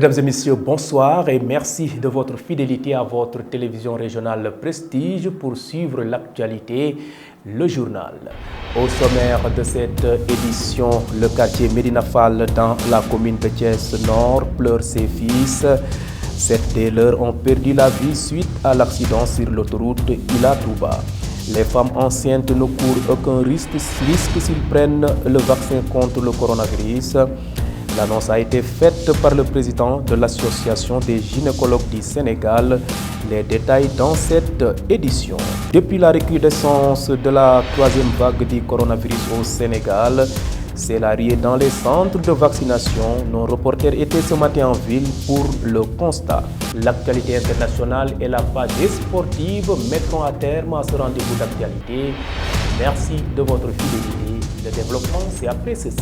Mesdames et messieurs, bonsoir et merci de votre fidélité à votre télévision régionale Prestige pour suivre l'actualité, le journal. Au sommaire de cette édition, le quartier Médina Fall dans la commune de Thiès-Nord pleure ses fils. 7 des leurs ont perdu la vie suite à l'accident sur l'autoroute Ila-Touba. Les femmes enceintes ne courent aucun risque s'ils prennent le vaccin contre le coronavirus. L'annonce a été faite par le président de l'Association des gynécologues du Sénégal. Les détails dans cette édition. Depuis la recrudescence de la troisième vague du coronavirus au Sénégal, c'est la ruée dans les centres de vaccination. Nos reporters étaient ce matin en ville pour le constat. L'actualité internationale et la page sportive mettront à terme à ce rendez-vous d'actualité. Merci de votre fidélité. Le développement, c'est après ceci.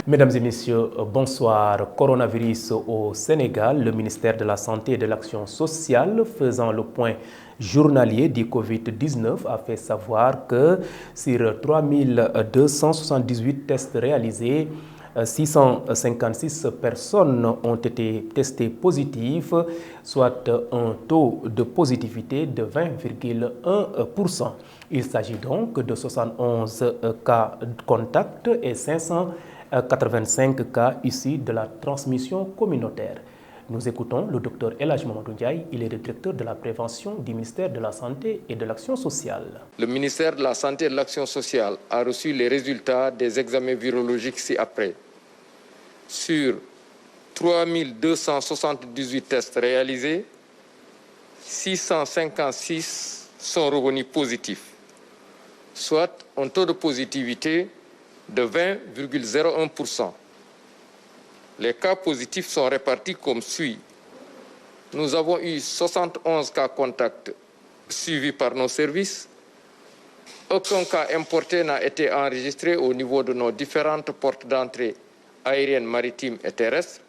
Mesdames et messieurs, bonsoir. Coronavirus au Sénégal, le ministère de la Santé et de l'Action sociale faisant le point journalier du Covid-19 a fait savoir que sur 3278 tests réalisés, 656 personnes ont été testées positives, soit un taux de positivité de 20,1%. Il s'agit donc de 71 cas contacts et 585 cas issus de la transmission communautaire. Nous écoutons le docteur El Hadj Mamadou Ndiaye, il est le directeur de la prévention du ministère de la Santé et de l'Action sociale. Le ministère de la Santé et de l'Action sociale a reçu les résultats des examens virologiques ci-après. Sur 3278 tests réalisés, 656 sont revenus positifs, soit un taux de positivité de 20,01%. Les cas positifs sont répartis comme suit. Nous avons eu 71 cas contacts suivis par nos services. Aucun cas importé n'a été enregistré au niveau de nos différentes portes d'entrée aériennes, maritimes et terrestres.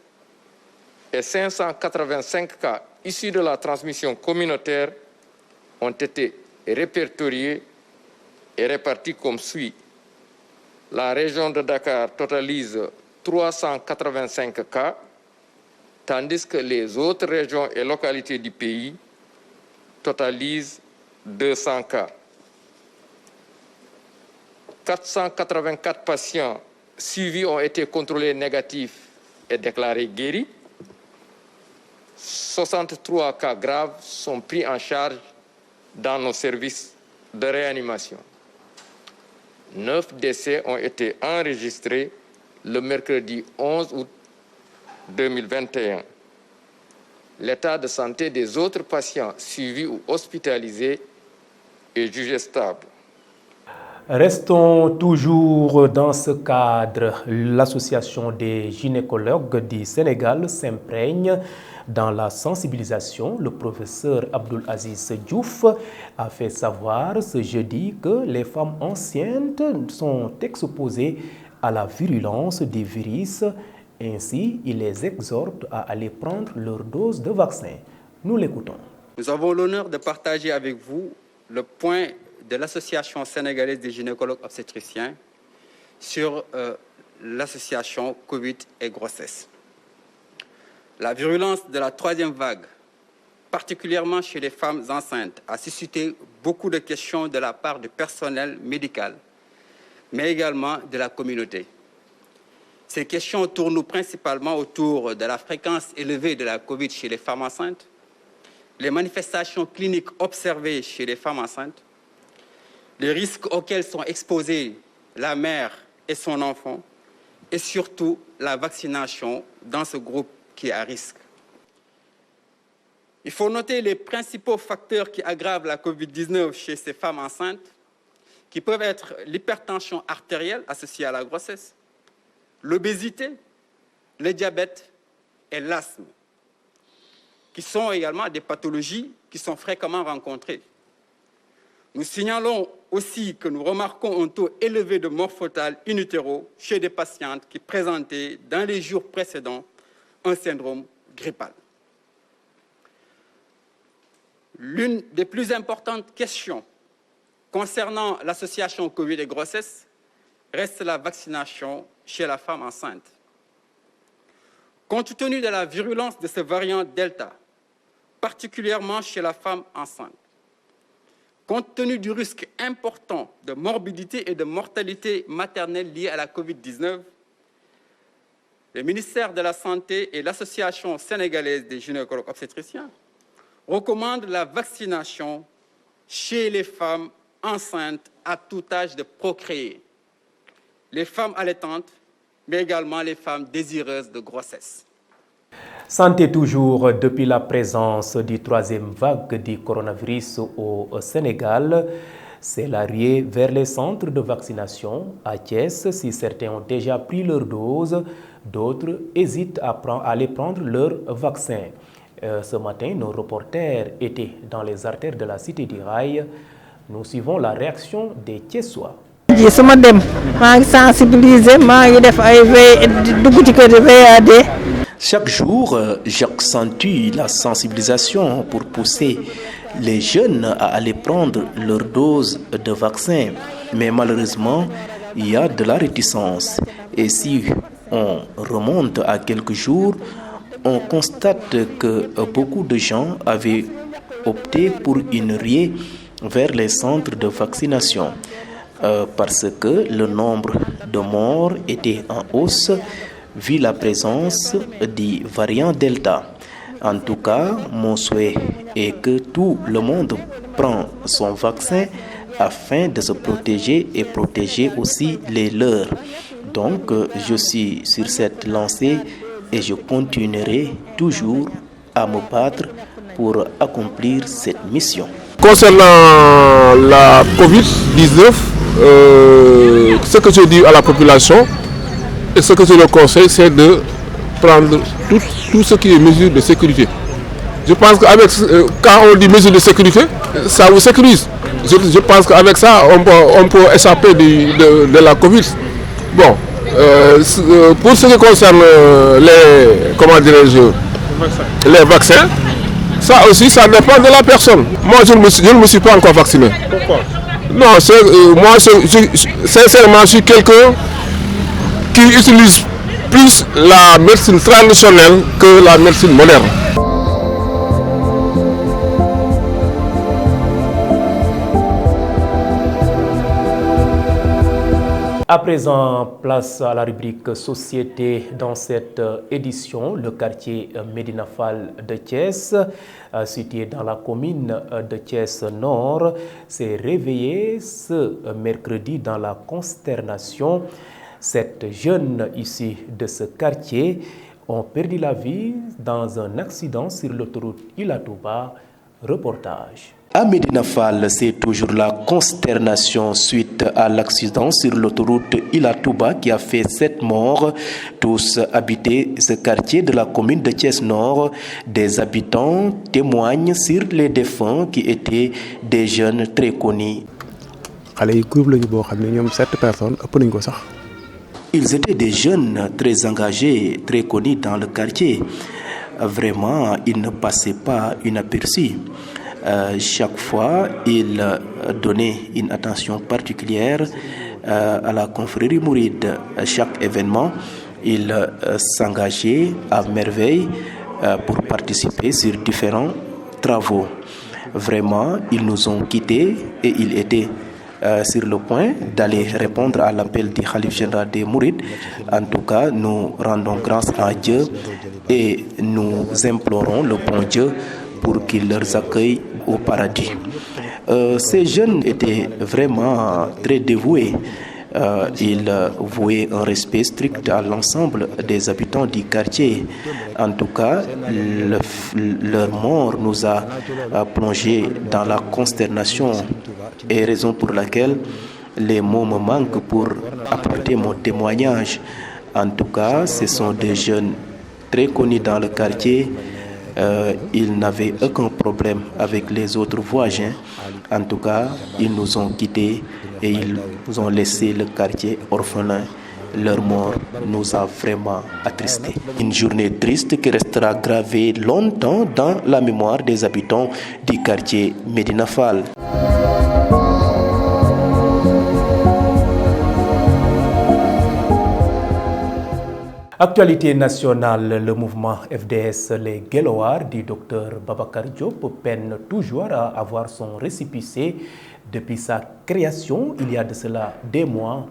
Et 585 cas issus de la transmission communautaire ont été répertoriés et répartis comme suit. La région de Dakar totalise 385 cas, tandis que les autres régions et localités du pays totalisent 200 cas. 484 patients suivis ont été contrôlés négatifs et déclarés guéris. 63 cas graves sont pris en charge dans nos services de réanimation. 9 décès ont été enregistrés le mercredi 11 août 2021. L'état de santé des autres patients suivis ou hospitalisés est jugé stable. Restons toujours dans ce cadre. L'Association des gynécologues du Sénégal s'imprègne dans la sensibilisation. Le professeur Abdoul Aziz Diouf a fait savoir ce jeudi que les femmes enceintes sont exposées à la virulence des virus. Ainsi, il les exhorte à aller prendre leur dose de vaccin. Nous l'écoutons. Nous avons l'honneur de partager avec vous le point de l'Association sénégalaise des gynécologues obstétriciens sur l'association Covid et grossesse. La virulence de la troisième vague, particulièrement chez les femmes enceintes, a suscité beaucoup de questions de la part du personnel médical, mais également de la communauté. Ces questions tournent principalement autour de la fréquence élevée de la Covid chez les femmes enceintes, les manifestations cliniques observées chez les femmes enceintes, les risques auxquels sont exposés la mère et son enfant, et surtout la vaccination dans ce groupe qui est à risque. Il faut noter les principaux facteurs qui aggravent la Covid-19 chez ces femmes enceintes, qui peuvent être l'hypertension artérielle associée à la grossesse, l'obésité, le diabète et l'asthme, qui sont également des pathologies qui sont fréquemment rencontrées. Nous signalons aussi que nous remarquons un taux élevé de mort fœtale in utero chez des patientes qui présentaient dans les jours précédents un syndrome grippal. L'une des plus importantes questions concernant l'association Covid et grossesse reste la vaccination chez la femme enceinte. Compte tenu de la virulence de ce variant Delta, particulièrement chez la femme enceinte, compte tenu du risque important de morbidité et de mortalité maternelle liée à la Covid-19, le ministère de la Santé et l'Association sénégalaise des gynécologues obstétriciens recommandent la vaccination chez les femmes enceintes à tout âge de procréer, les femmes allaitantes, mais également les femmes désireuses de grossesse. Santé toujours, depuis la présence du troisième vague du coronavirus au Sénégal, c'est l'arrivée vers les centres de vaccination à Thiès. Si certains ont déjà pris leur dose, d'autres hésitent à aller prendre leur vaccin. Ce matin, nos reporters étaient dans les artères de la cité du Rail. Nous suivons la réaction des Thiessois. Chaque jour, j'accentue la sensibilisation pour pousser les jeunes à aller prendre leur dose de vaccin. Mais malheureusement, il y a de la réticence. Et si on remonte à quelques jours, on constate que beaucoup de gens avaient opté pour une ruée vers les centres de vaccination parce que le nombre de morts était en hausse vu la présence du variant Delta. En tout cas, mon souhait est que tout le monde prenne son vaccin afin de se protéger et protéger aussi les leurs. Donc, je suis sur cette lancée et je continuerai toujours à me battre pour accomplir cette mission. Concernant la Covid-19, ce que je dis à la population et ce que je leur conseille, c'est de prendre tout ce qui est mesures de sécurité. Je pense qu'avec quand on dit mesures de sécurité, ça vous sécurise. Je pense qu'avec ça, on peut échapper de la Covid. Bon, pour ce qui concerne les vaccins, ça aussi, ça dépend de la personne. Moi, je ne me suis pas encore vacciné. Pourquoi? Non, moi, sincèrement, je suis quelqu'un qui utilise plus la médecine traditionnelle que la médecine moderne. À présent, place à la rubrique Société. Dans cette édition, le quartier Médina Fall de Thiès, situé dans la commune de Thiès Nord, s'est réveillé ce mercredi dans la consternation. Sept jeunes issus de ce quartier ont perdu la vie dans un accident sur l'autoroute Ila Touba. Reportage. À Médina Fall, c'est toujours la consternation suite à l'accident sur l'autoroute Ila Touba qui a fait 7 morts. Tous habitaient ce quartier de la commune de Thiès Nord. Des habitants témoignent sur les défunts qui étaient des jeunes très connus. Ils étaient des jeunes très engagés, très connus dans le quartier. Vraiment, ils ne passaient pas inaperçus. Chaque fois, il donnait une attention particulière à la confrérie mouride. À chaque événement, il s'engageait à merveille pour participer sur différents travaux. Vraiment, ils nous ont quittés et il était sur le point d'aller répondre à l'appel du Khalife général des Mourides. En tout cas, nous rendons grâce à Dieu et nous implorons le bon Dieu pour qu'il leur accueille au paradis. Ces jeunes étaient vraiment très dévoués. Ils vouaient un respect strict à l'ensemble des habitants du quartier. En tout cas, leur mort nous a plongé dans la consternation et raison pour laquelle les mots me manquent pour apporter mon témoignage. En tout cas, ce sont des jeunes très connus dans le quartier. Ils n'avaient aucun problème avec les autres voisins. En tout cas, ils nous ont quittés et ils nous ont laissé le quartier orphelin. Leur mort nous a vraiment attristés. Une journée triste qui restera gravée longtemps dans la mémoire des habitants du quartier Médina Fall. Actualité nationale, le mouvement FDS Les Guelwaars du docteur Babacar Diop peine toujours à avoir son récépissé depuis sa création il y a de cela des mois.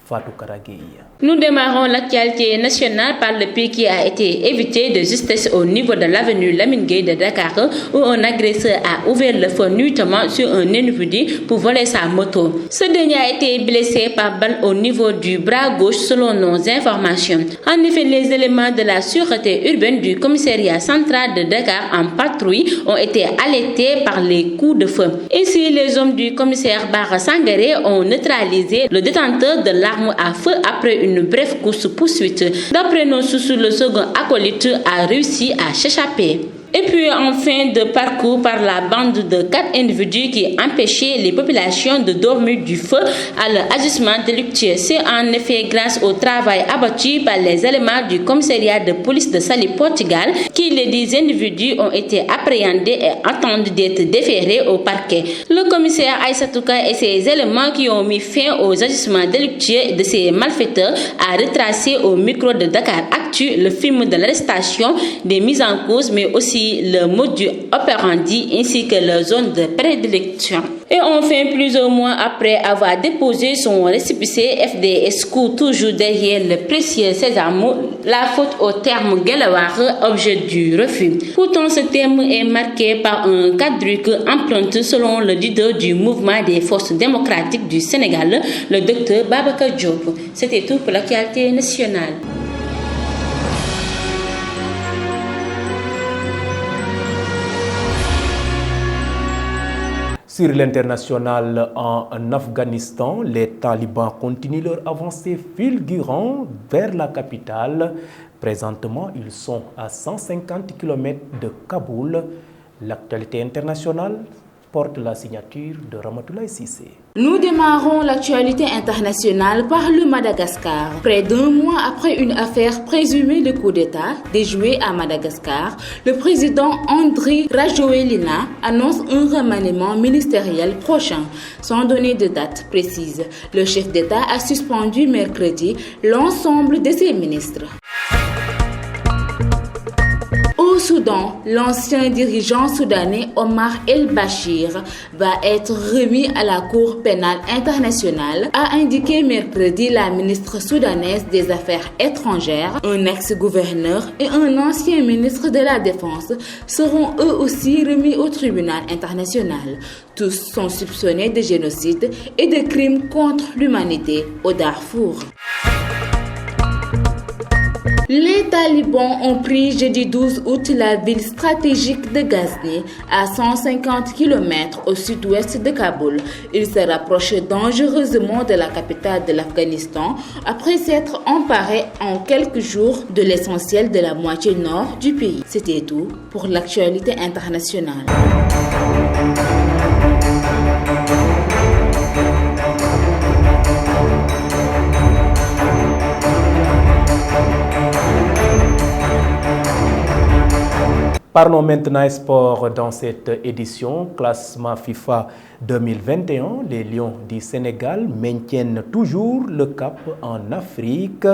Fatou Karagui. Nous démarrons l'actualité nationale par le pays qui a été évité de justesse au niveau de l'avenue Lamine Gueye de Dakar où un agresseur a ouvert le feu nuitamment sur un individu pour voler sa moto. Ce dernier a été blessé par balle au niveau du bras gauche selon nos informations. En effet, les éléments de la sûreté urbaine du commissariat central de Dakar en patrouille ont été alertés par les coups de feu. Ici, les hommes du commissaire Bara Sangaré ont neutralisé le détenteur de l'arme à feu après une brève course-poursuite. D'après nos sources, le second acolyte a réussi à s'échapper. Et puis en fin de parcours par la bande de 4 individus qui empêchaient les populations de dormir du feu à leur agissement délictueux. C'est en effet grâce au travail abattu par les éléments du commissariat de police de Saly Portugal que les 10 individus ont été appréhendés et attendus d'être déférés au parquet. Le commissaire Aïssatouka et ses éléments qui ont mis fin aux agissements délictueux de ces malfaiteurs a retracé au micro de Dakar Actu le film de l'arrestation des mises en cause mais aussi le modus operandi ainsi que leur zone de prédilection. Et enfin, plusieurs mois après avoir déposé son récépissé, FDS court toujours derrière le précieux sésame, la faute au terme Guelwaar, objet du refus. Pourtant, ce terme est marqué par un quadruple empreinte selon le leader du mouvement des forces démocratiques du Sénégal, le docteur Babacar Diop. C'était tout pour l'actualité nationale. Sur l'international en Afghanistan, les talibans continuent leur avancée fulgurante vers la capitale. Présentement, ils sont à 150 km de Kaboul. L'actualité internationale porte la signature de Ramatoulaye Cissé. Nous démarrons l'actualité internationale par le Madagascar. Près d'un mois après une affaire présumée de coup d'État déjouée à Madagascar, le président Andry Rajoelina annonce un remaniement ministériel prochain, sans donner de date précise. Le chef d'État a suspendu mercredi l'ensemble de ses ministres. Au Soudan, l'ancien dirigeant soudanais Omar El-Bashir va être remis à la Cour pénale internationale, a indiqué mercredi la ministre soudanaise des Affaires étrangères. Un ex-gouverneur et un ancien ministre de la Défense seront eux aussi remis au tribunal international. Tous sont soupçonnés de génocide et de crimes contre l'humanité au Darfour. Les talibans ont pris jeudi 12 août la ville stratégique de Ghazni, à 150 km au sud-ouest de Kaboul. Ils se rapprochent dangereusement de la capitale de l'Afghanistan après s'être emparés en quelques jours de l'essentiel de la moitié nord du pays. C'était tout pour l'actualité internationale. Parlons maintenant sport dans cette édition. Classement FIFA 2021, les Lions du Sénégal maintiennent toujours le cap en Afrique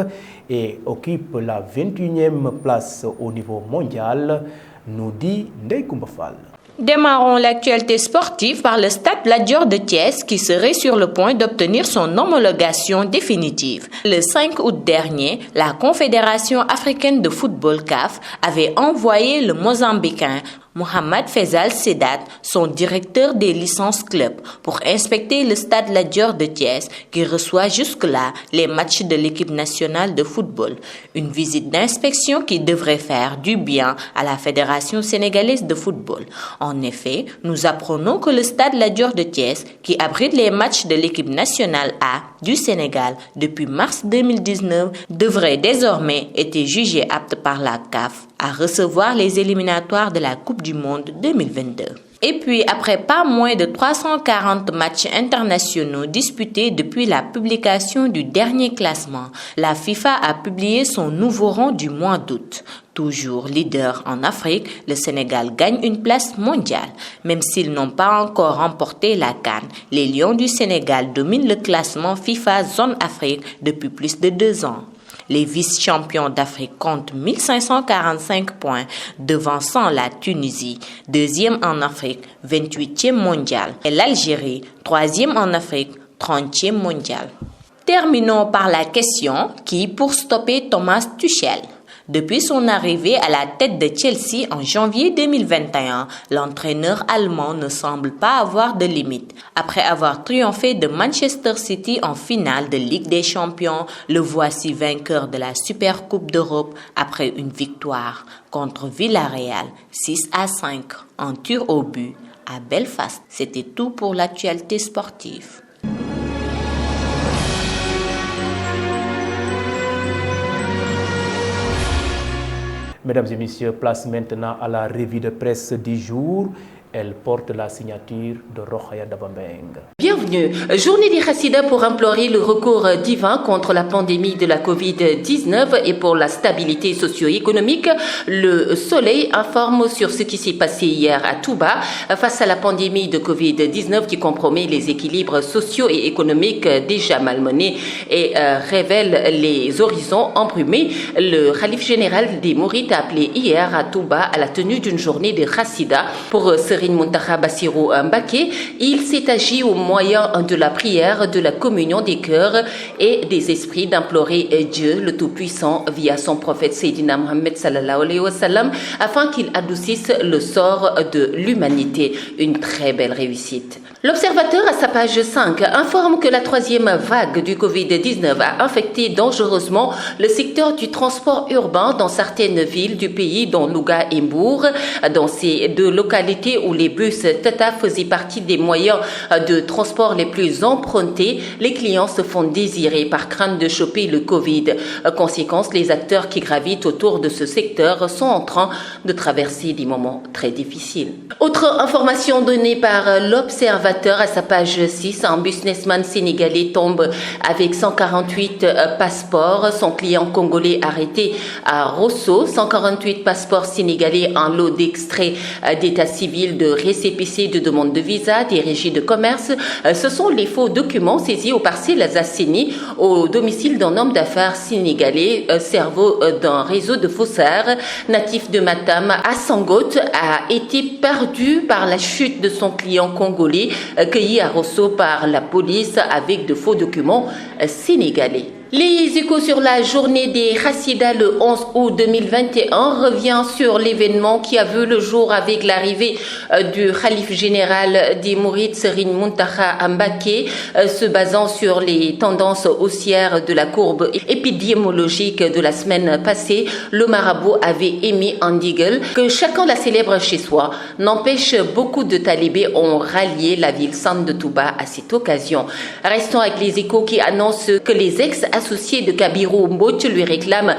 et occupent la 21e place au niveau mondial, nous dit Ndeye Koumba Fall. Démarrons l'actualité sportive par le Stade Lat Dior de Thiès qui serait sur le point d'obtenir son homologation définitive. Le 5 août dernier, la Confédération africaine de football CAF avait envoyé le Mozambicain Mohamed Faisal Sedat, son directeur des licences club, pour inspecter le Stade Lat Dior de Thiès qui reçoit jusque-là les matchs de l'équipe nationale de football. Une visite d'inspection qui devrait faire du bien à la Fédération sénégalaise de football. En effet, nous apprenons que le Stade Lat Dior de Thiès, qui abrite les matchs de l'équipe nationale A du Sénégal depuis mars 2019, devrait désormais être jugé apte par la CAF à recevoir les éliminatoires de la Coupe du Monde 2022. Et puis, après pas moins de 340 matchs internationaux disputés depuis la publication du dernier classement, la FIFA a publié son nouveau rang du mois d'août. Toujours leader en Afrique, le Sénégal gagne une place mondiale. Même s'ils n'ont pas encore remporté la CAN, les Lions du Sénégal dominent le classement FIFA Zone Afrique depuis plus de 2 ans. Les vice-champions d'Afrique comptent 1545 points, devançant la Tunisie, 2e en Afrique, 28e mondial, et l'Algérie, 3e en Afrique, 30e mondial. Terminons par la question qui pour stopper Thomas Tuchel. Depuis son arrivée à la tête de Chelsea en janvier 2021, l'entraîneur allemand ne semble pas avoir de limite. Après avoir triomphé de Manchester City en finale de Ligue des Champions, le voici vainqueur de la Super Coupe d'Europe après une victoire contre Villarreal 6-5 en tir au but à Belfast. C'était tout pour l'actualité sportive. Mesdames et messieurs, place maintenant à la revue de presse du jour. Elle porte la signature de Rokhaya Dabambeng. Bienvenue. Journée des Hassidas pour implorer le recours divin contre la pandémie de la Covid-19 et pour la stabilité socio-économique. Le Soleil informe sur ce qui s'est passé hier à Touba face à la pandémie de Covid-19 qui compromet les équilibres sociaux et économiques déjà malmenés et révèle les horizons embrumés. Le Khalif général des Mourides a appelé hier à Touba à la tenue d'une journée des Hassidas pour Serigne Mountakha Bassirou Mbacké. Il s'est agi au moyen de la prière, de la communion des cœurs et des esprits d'implorer Dieu le Tout-Puissant via son prophète Sayyidina Mohammed sallallahu alayhi wa sallam afin qu'il adoucisse le sort de l'humanité. Une très belle réussite. L'Observateur, à sa page 5, informe que la 3e vague du Covid-19 a infecté dangereusement le secteur du transport urbain dans certaines villes du pays, dont Louga et Mbour. Dans ces deux localités où les bus Tata faisaient partie des moyens de transport les plus empruntés, les clients se font désirer par crainte de choper le Covid. Conséquence, les acteurs qui gravitent autour de ce secteur sont en train de traverser des moments très difficiles. Autre information donnée par l'Observateur, à sa page 6, un businessman sénégalais tombe avec 148 passeports. Son client congolais arrêté à Rosso. 148 passeports sénégalais, un lot d'extraits d'état civil, de récépissé de demande de visa, des régies de commerce. Ce sont les faux documents saisis au parcelles Zasseni, au domicile d'un homme d'affaires sénégalais, cerveau d'un réseau de faussaires. Natif de Matam, Assangot a été perdu par la chute de son client congolais, cueilli à Rosso par la police avec de faux documents sénégalais. Les Échos sur la journée des Hassidas le 11 août 2021 revient sur l'événement qui a vu le jour avec l'arrivée du Khalif général des Mourides Serigne Mountakha Mbacké. Se basant sur les tendances haussières de la courbe épidémiologique de la semaine passée, le marabout avait émis un digel que chacun la célèbre chez soi. N'empêche, beaucoup de talibés ont rallié la ville sainte de Touba à cette occasion. Restons avec les Échos qui annoncent que les ex-associés de Kabirou Mbodj lui réclament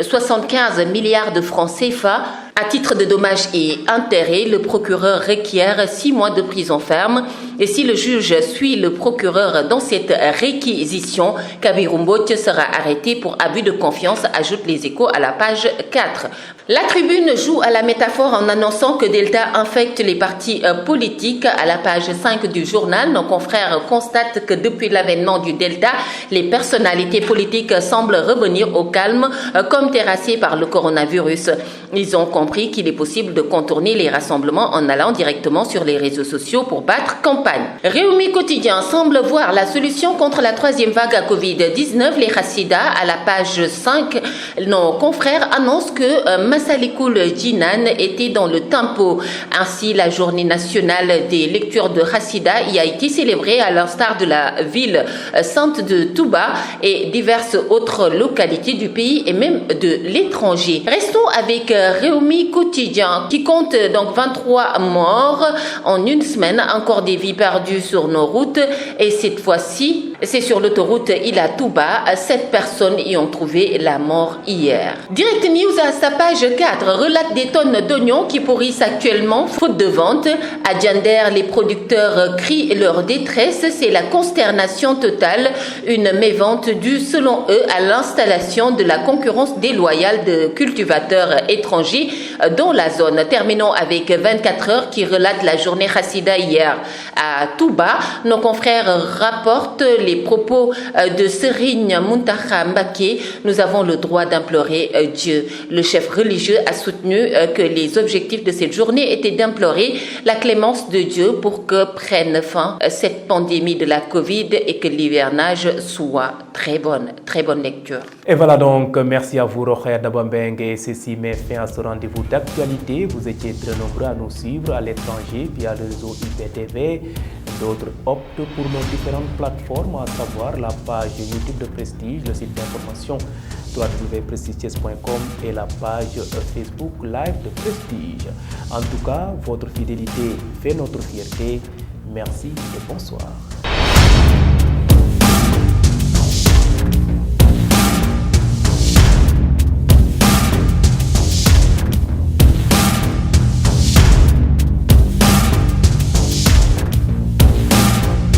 75 milliards de francs CFA. À titre de dommages et intérêts, le procureur requiert 6 mois de prison ferme. Et si le juge suit le procureur dans cette réquisition, Kabirou Mbodj sera arrêté pour abus de confiance, ajoutent les Échos à la page 4. La Tribune joue à la métaphore en annonçant que Delta infecte les partis politiques. À la page 5 du journal, nos confrères constatent que depuis l'avènement du Delta, les personnalités politiques semblent revenir au calme, comme terrassées par le coronavirus. Ils ont compris qu'il est possible de contourner les rassemblements en allant directement sur les réseaux sociaux pour battre campagne. Rewmi Quotidien semble voir la solution contre la 3e vague à Covid-19. Les Hassidas, à la page 5, nos confrères annoncent que Massalikul Jinan était dans le tempo. Ainsi, la journée nationale des lectures de Hassidas y a été célébrée à l'instar de la ville sainte de Touba et diverses autres localités du pays et même de l'étranger. Restons avec Rewmi Quotidien qui compte donc 23 morts en une semaine, encore des vies perdues sur nos routes et cette fois-ci c'est sur l'autoroute Ila Touba. 7 personnes y ont trouvé la mort hier. Direct News à sa page 4 relate des tonnes d'oignons qui pourrissent actuellement faute de vente. À Diender, les producteurs crient leur détresse, c'est la consternation totale, une mévente due selon eux à l'installation de la concurrence déloyale de cultivateurs étrangers dans la zone. Terminons avec 24 heures qui relate la journée Hassida hier à Touba. Nos confrères rapportent les propos de Serigne Mountakha Mbacké. Nous avons le droit d'implorer Dieu. Le chef religieux a soutenu que les objectifs de cette journée étaient d'implorer la clémence de Dieu pour que prenne fin cette pandémie de la Covid et que l'hivernage soit très bonne lecture. Et voilà donc, merci à vous Rokhaya Dabambeng, et ceci met fin à ce rendez-vous d'actualité. Vous étiez très nombreux à nous suivre à l'étranger via le réseau IPTV. D'autres optent pour nos différentes plateformes, à savoir la page YouTube de Prestige, le site d'information www.prestiges.com et la page Facebook Live de Prestige. En tout cas, votre fidélité fait notre fierté. Merci et bonsoir.